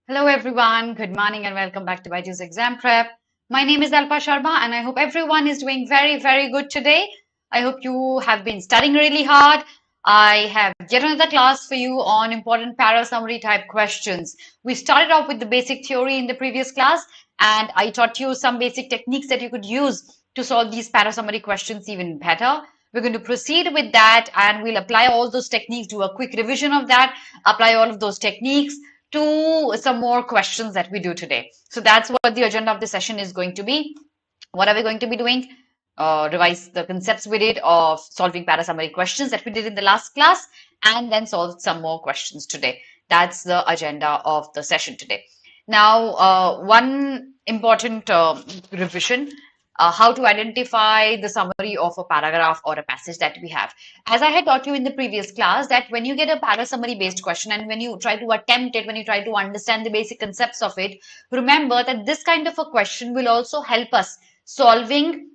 Hello everyone, good morning and welcome back to BYJU'S Exam Prep. My name is Alpa Sharma and I hope everyone is doing very good today. I hope you have been studying really hard. I have yet another class for you on important para summary type questions. We started off with the basic theory in the previous class and I taught you some basic techniques that you could use to solve these para summary questions even better. We're going to proceed with that and we'll apply all those techniques, do a quick revision of that, apply all of those techniques to some more questions that we do today. So that's what the agenda of the session is going to be. What are we going to be doing? Revise the concepts we did of solving para summary questions that we did in the last class and then solve some more questions today. That's the agenda of the session today. Now, one important revision, how to identify the summary of a paragraph or a passage that we have. As I had taught you in the previous class that when you get a para summary based question and when you try to attempt it, when you try to understand the basic concepts of it, remember that this kind of a question will also help us solving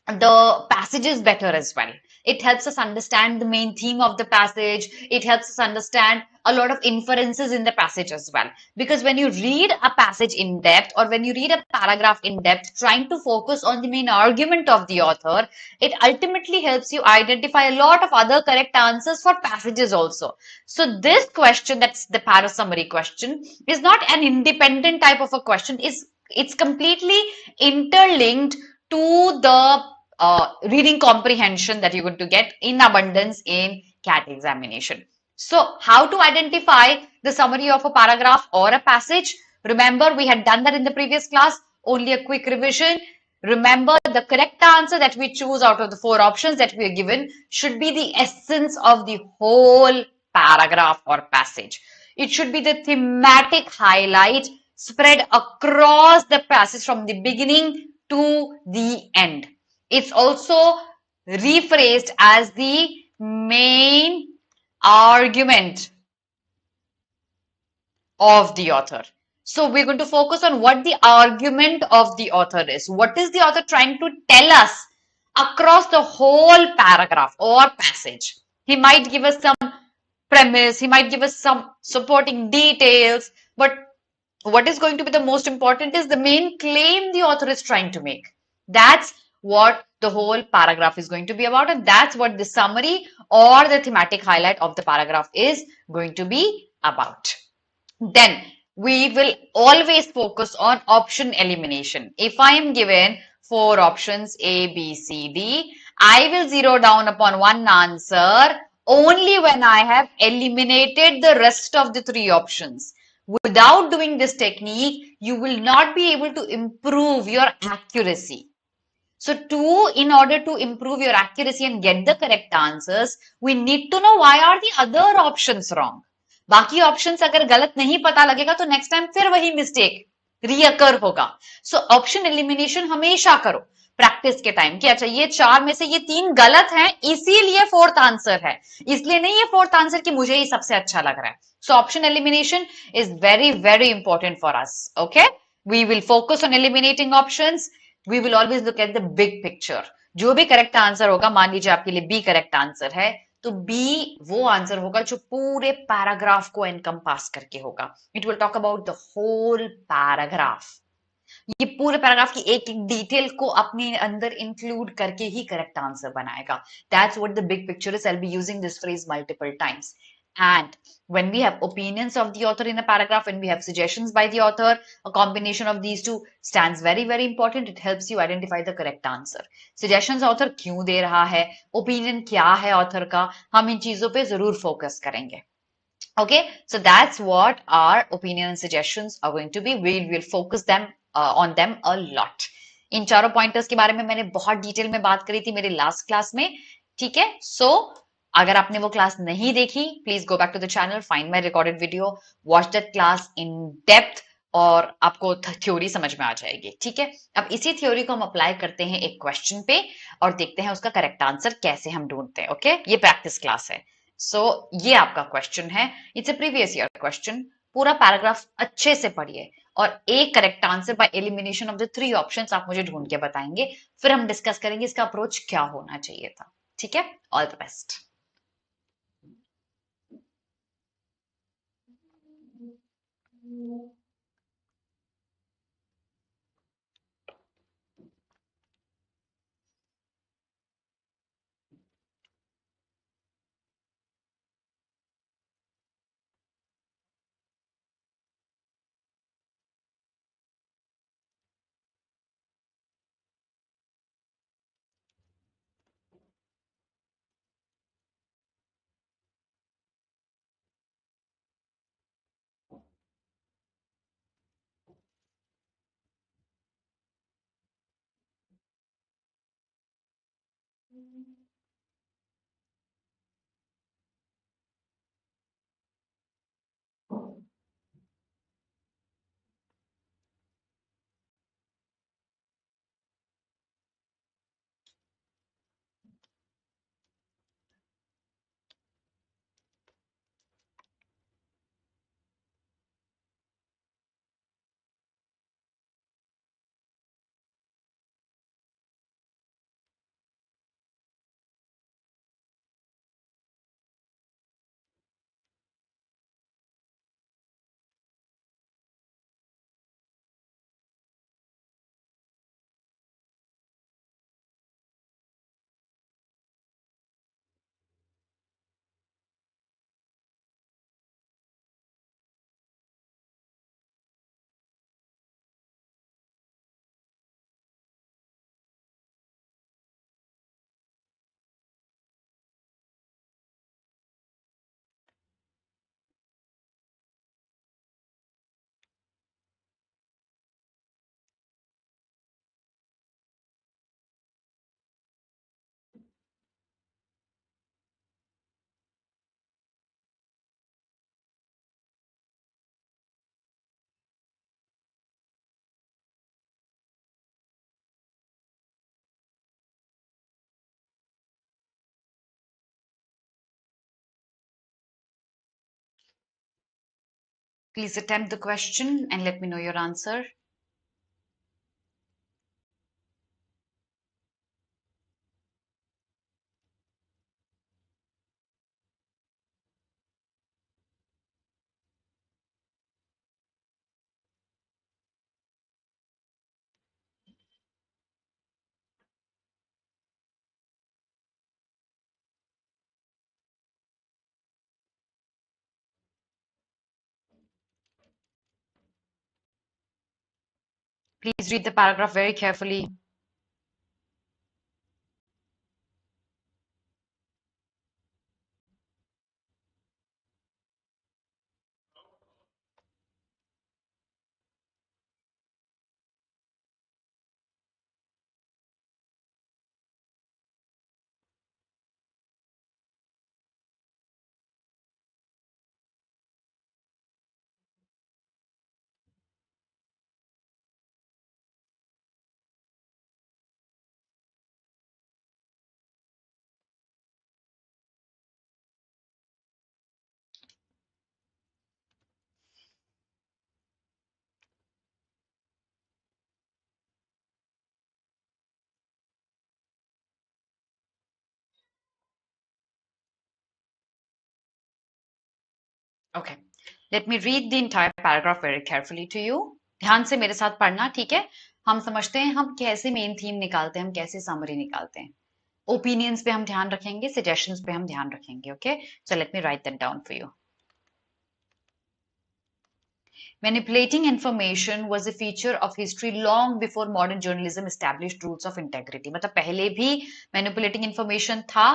the passages better as well. It helps us understand the main theme of the passage. It helps us understand a lot of inferences in the passage as well. Because when you read a passage in depth or when you read a paragraph in depth, trying to focus on the main argument of the author, it ultimately helps you identify a lot of other correct answers for passages also. So this question, that's the para summary question, is not an independent type of a question. It's completely interlinked to the reading comprehension that you're going to get in abundance in CAT examination. So how to identify the summary of a paragraph or a passage? Remember, we had done that in the previous class. Only a quick revision. Remember, the correct answer that we choose out of the 4 options that we are given should be the essence of the whole paragraph or passage. It should be the thematic highlight spread across the passage from the beginning to the end. It's also rephrased as the main argument of the author. So we're going to focus on what the argument of the author is. What is the author trying to tell us across the whole paragraph or passage? He might give us some premise, he might give us some supporting details, but what is going to be the most important is the main claim the author is trying to make. That's what the whole paragraph is going to be about, and that's what the summary or the thematic highlight of the paragraph is going to be about. Then we will always focus on option elimination. If I am given 4 options A, B, C, D, I will zero down upon one answer only when I have eliminated the rest of the 3 options. Without doing this technique, you will not be able to improve your accuracy. So in order to improve your accuracy and get the correct answers, we need to know why are the other options wrong. बाकी options अगर गलत नहीं पता लगेगा तो next time फिर वही mistake रीअकर होगा. सो ऑप्शन एलिमिनेशन हमेशा करो प्रैक्टिस के टाइम कि अच्छा ये 4 में से ये 3 गलत हैं इसीलिए 4th आंसर है, इसलिए नहीं ये 4th आंसर कि मुझे ही सबसे अच्छा लग रहा है. So option elimination is very important for us. Okay, we will focus on eliminating options. We will always look at the big picture. जो भी करेक्ट आंसर होगा, मान लीजिए आपके लिए बी करेक्ट आंसर है तो बी वो आंसर होगा जो पूरे पैराग्राफ को एनकम्पास करके होगा. It will talk about the whole paragraph. ये पूरे पैराग्राफ की एक एक डिटेल को अपने अंदर इंक्लूड करके ही करेक्ट आंसर बनाएगा. That's what the big picture is. I will be using this phrase multiple times. And when we have opinions of the author in a paragraph, when we have suggestions by the author, a combination of these two stands very important. It helps you identify the correct answer. Suggestions author क्यों दे रहा है, opinion क्या है author का, हम इन चीजों पे जरूर focus करेंगे. Okay, so that's what our opinion and suggestions are going to be. We will focus them on them a lot. इन चारों पॉइंटर्स के बारे में मैंने बहुत डिटेल में बात करी थी मेरे लास्ट क्लास में. ठीक है, सो अगर आपने वो क्लास नहीं देखी, please go back to the channel, find my recorded video, watch that class in depth और आपको थ्योरी समझ में आ जाएगी. ठीक है, अब इसी थ्योरी को हम अप्लाई करते हैं एक क्वेश्चन पे और देखते हैं उसका करेक्ट आंसर कैसे हम ढूंढते हैं. ओके, ये प्रैक्टिस क्लास है. सो ये आपका क्वेश्चन है. It's a previous year question. पूरा पैराग्राफ अच्छे से पढ़िए और एक correct answer by elimination of the 3 options आप मुझे ढूंढ के बताएंगे. फिर हम डिस्कस करेंगे इसका अप्रोच क्या होना चाहिए था. ठीक है, all the best. Please attempt the question and let me know your answer. Please read the paragraph very carefully. Okay, let me read the entire paragraph very carefully to you. ध्यान से मेरे साथ पढ़ना, ठीक है? हम समझते हैं हम कैसे मेन थीम निकालते हैं, हम कैसे समरी निकालते हैं. ओपिनियंस पे हम ध्यान रखेंगे, सजेशंस पे हम ध्यान रखेंगे. Okay, so let me write that down for you. Manipulating information was a feature of history long before modern journalism established rules of integrity. मतलब पहले भी manipulating information था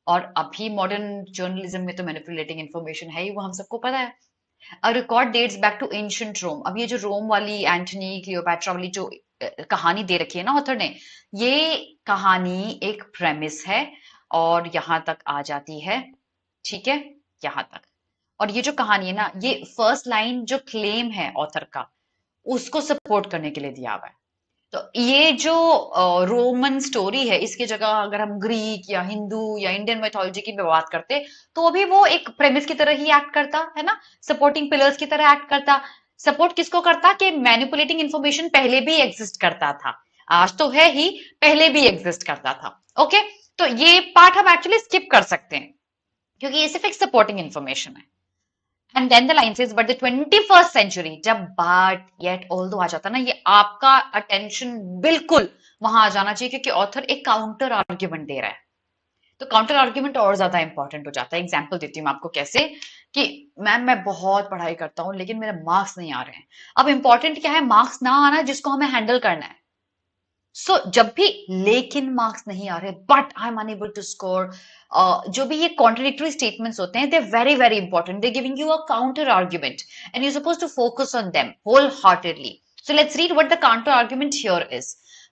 और अभी modern journalism में तो manipulating information है ही, वो हम सबको पता है. A record dates back to ancient Rome. अब ये जो रोम वाली एंटनी क्लियोपैट्रा वाली जो कहानी दे रखी है ना ऑथर ने, ये कहानी एक प्रेमिस है और यहां तक आ जाती है, ठीक है, यहां तक. और ये जो कहानी है ना, ये फर्स्ट लाइन जो क्लेम है ऑथर का, उसको सपोर्ट करने के लिए दिया हुआ है. तो ये जो रोमन स्टोरी है, इसकी जगह अगर हम ग्रीक या हिंदू या इंडियन मैथोलॉजी की बात करते, तो अभी वो एक प्रेमिस की तरह ही एक्ट करता है ना, सपोर्टिंग पिलर्स की तरह एक्ट करता. सपोर्ट किसको करता कि मैनिपुलेटिंग इंफॉर्मेशन पहले भी एग्जिस्ट करता था, आज तो है ही, पहले भी एग्जिस्ट करता था. ओके, तो ये पार्ट हम एक्चुअली स्किप कर सकते हैं क्योंकि ये सिर्फ एक सपोर्टिंग इंफॉर्मेशन है. And then the line says but the 21st century, जब बट येट ऑल्दो आ जाता ना, ये आपका अटेंशन बिल्कुल वहां आ जाना चाहिए क्योंकि ऑथर एक काउंटर आर्ग्यूमेंट दे रहा है. तो काउंटर आर्ग्यूमेंट और ज्यादा इंपॉर्टेंट हो जाता है. एग्जांपल देती हूँ आपको कैसे, कि मैम मैं बहुत पढ़ाई करता हूँ लेकिन मेरे मार्क्स नहीं आ रहे हैं. अब इंपॉर्टेंट क्या है, मार्क्स ना आना जिसको हमें हैंडल करना है. सो जब भी लेकिन मार्क्स नहीं आ रहे, but I am unable to score, जो भी ये कॉन्ट्रडिक्टरी स्टेटमेंट्स होते हैं, they very very important. They giving you a counter argument and you suppose to focus on them wholeheartedly. So let's read what the counter argument here is.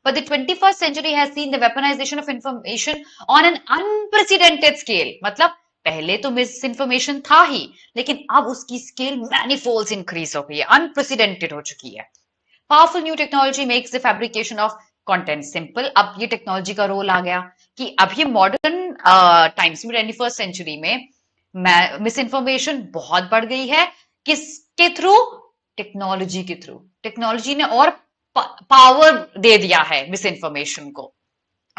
But the 21st century has seen the weaponization of information on an unprecedented scale. मतलब पहले तो misinformation था ही, लेकिन अब उसकी scale मैनीफोल्ड्स increase हो गई है, अनप्रेसिडेंटेड हो चुकी है. Powerful new technology makes the fabrication of content simple. अब ये टेक्नोलॉजी का रोल आ गया कि अब ये मॉडर्न टाइम्स में 21st सेंचुरी में मिस इन्फॉर्मेशन बहुत बढ़ गई है. किसके थ्रू? टेक्नोलॉजी के थ्रू. टेक्नोलॉजी ने और पावर दे दिया है मिस इन्फॉर्मेशन को.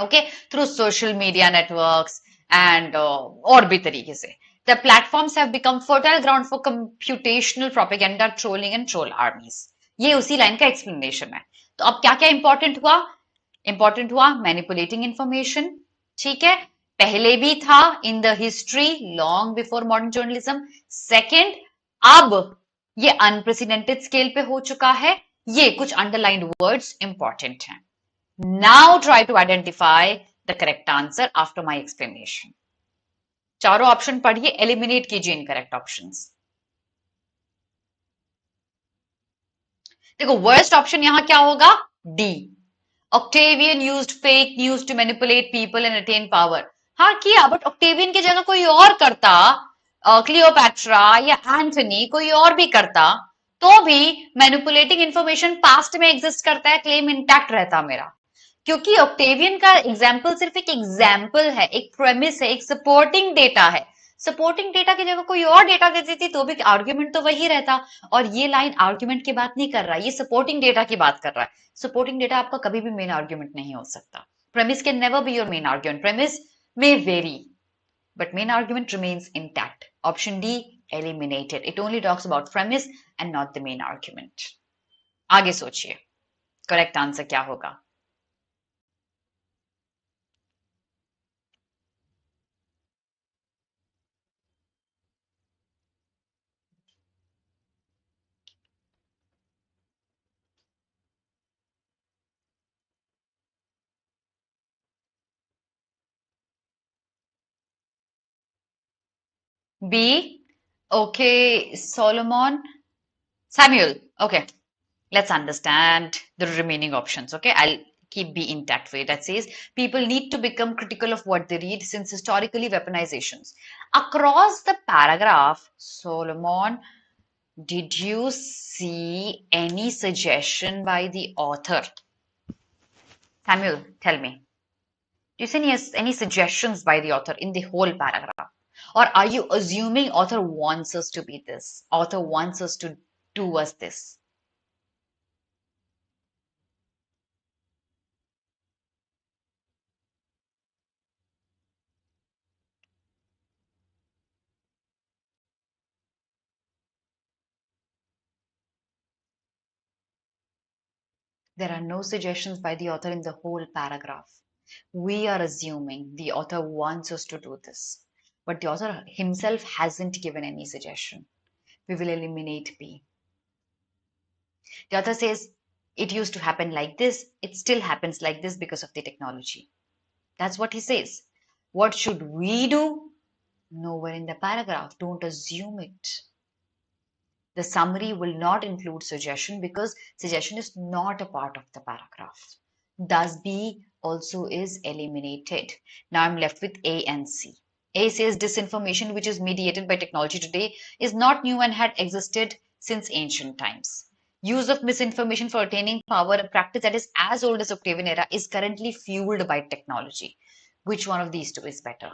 Okay, through social media networks and और भी तरीके से. The platforms have become fertile ground for computational propaganda, trolling and troll armies. ये उसी लाइन का एक्सप्लेनेशन है. तो अब क्या क्या इंपॉर्टेंट हुआ? इंपॉर्टेंट हुआ मैनिपुलेटिंग इंफॉर्मेशन. ठीक है, पहले भी था in the history long before modern journalism. Second, अब ये अनप्रेसिडेंटेड स्केल पे हो चुका है. ये कुछ अंडरलाइंड वर्ड्स इंपॉर्टेंट हैं. Now try to identify the correct answer after my explanation. चारों ऑप्शन पढ़िए, एलिमिनेट कीजिए इनकरेक्ट ऑप्शंस. देखो, वर्स्ट ऑप्शन यहां क्या होगा? D. Octavian used fake news to manipulate people and attain power. हाँ किया, बट ऑक्टेवियन की जगह कोई और करता, क्लियोपैट्रा या एंथनी कोई और भी करता, तो भी मैनिपुलेटिंग इंफॉर्मेशन पास्ट में एग्जिस्ट करता है, क्लेम इंटैक्ट रहता मेरा. क्योंकि ऑक्टेवियन का एग्जाम्पल सिर्फ एक एग्जाम्पल है, एक प्रेमिस है, एक सपोर्टिंग डेटा है. सपोर्टिंग डेटा की जगह कोई और डेटा दे देती तो भी आर्ग्यूमेंट तो वही रहता. और ये लाइन आर्ग्यूमेंट की बात नहीं कर रहा है, ये सपोर्टिंग डेटा की बात कर रहा है. सपोर्टिंग डेटा आपका कभी भी मेन आर्ग्यूमेंट नहीं हो सकता. Premise can never be your main argument. Premise may vary, but main argument remains intact. Option D, eliminated. It only talks about premise and not the main argument. आगे सोचिए, correct answer क्या होगा? B. Okay, Solomon. Samuel. Okay, let's understand the remaining options. Okay, I'll keep B intact for you. That says people need to become critical of what they read since historically weaponizations. Across the paragraph, Solomon, did you see any suggestion by the author? Samuel, tell me. Do you see any suggestions by the author in the whole paragraph? Or are you assuming author wants us to be this? Author wants us to do us this? There are no suggestions by the author in the whole paragraph. We are assuming the author wants us to do this. But the author himself hasn't given any suggestion. We will eliminate B. The author says, it used to happen like this. It still happens like this because of the technology. That's what he says. What should we do? Nowhere in the paragraph. Don't assume it. The summary will not include suggestion because suggestion is not a part of the paragraph. Thus, B also is eliminated. Now I'm left with A and C. A says disinformation, which is mediated by technology today, is not new and had existed since ancient times. Use of misinformation for attaining power, a practice that is as old as Octavian era, is currently fueled by technology. Which one of these two is better?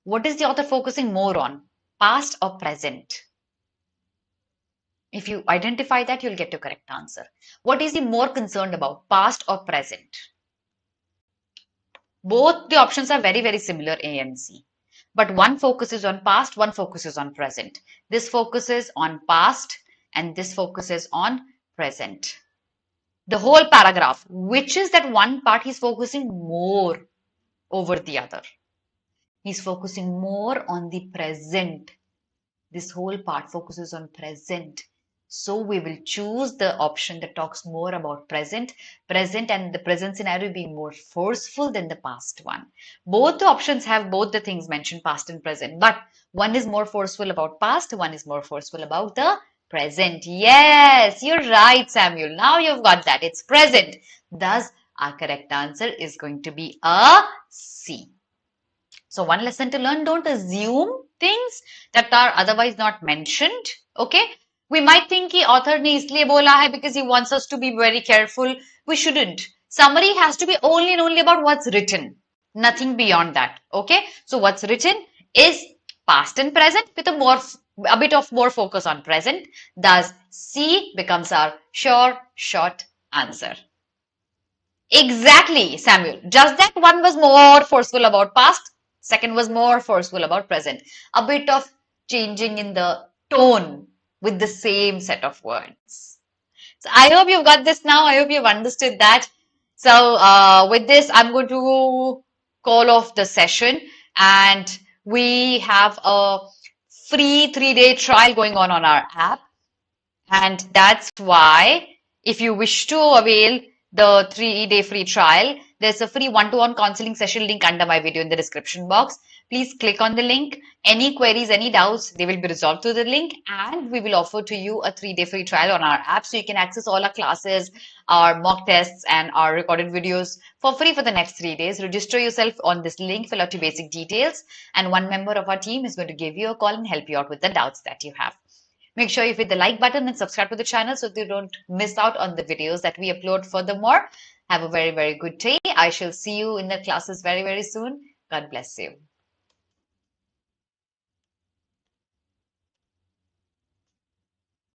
What is the author focusing more on? Past or present? If you identify that, you'll get your correct answer. What is he more concerned about? Past or present? Both the options are very, very similar, A and C. But one focuses on past, one focuses on present. This focuses on past and this focuses on present. The whole paragraph, which is that one part he's focusing more over the other. He's focusing more on the present. This whole part focuses on present. So we will choose the option that talks more about present and the present scenario being more forceful than the past one. Both the options have both the things mentioned, past and present, but one is more forceful about past, one is more forceful about the Present. Yes, you're right, Samuel. Now you've got that. It's present. Thus, our correct answer is going to be a C. So one lesson to learn, don't assume things that are otherwise not mentioned. Okay? We might think कि author ने इसलिए बोला है because he wants us to be very careful. We shouldn't. Summary has to be only and only about what's written. Nothing beyond that. Okay? So what's written is past and present with a bit of more focus on present. Thus, C becomes our sure, short answer. Exactly, Samuel. Just that one was more forceful about past, second was more forceful about present. A bit of changing in the tone with the same set of words. So I hope you've got this now. I hope you've understood that. So with this, I'm going to call off the session, and we have a free 3-day trial going on our app. And that's why if you wish to avail the 3-day free trial, there's a free one-to-one counseling session link under my video in the description box. Please click on the link. Any queries, any doubts, they will be resolved through the link, and we will offer to you a 3-day free trial on our app so you can access all our classes, our mock tests, and our recorded videos for free for the next 3 days. Register yourself on this link, fill out your basic details, and one member of our team is going to give you a call and help you out with the doubts that you have. Make sure you hit the like button and subscribe to the channel so that you don't miss out on the videos that we upload. Furthermore, have a very, very good day. I shall see you in the classes very, very soon. God bless you.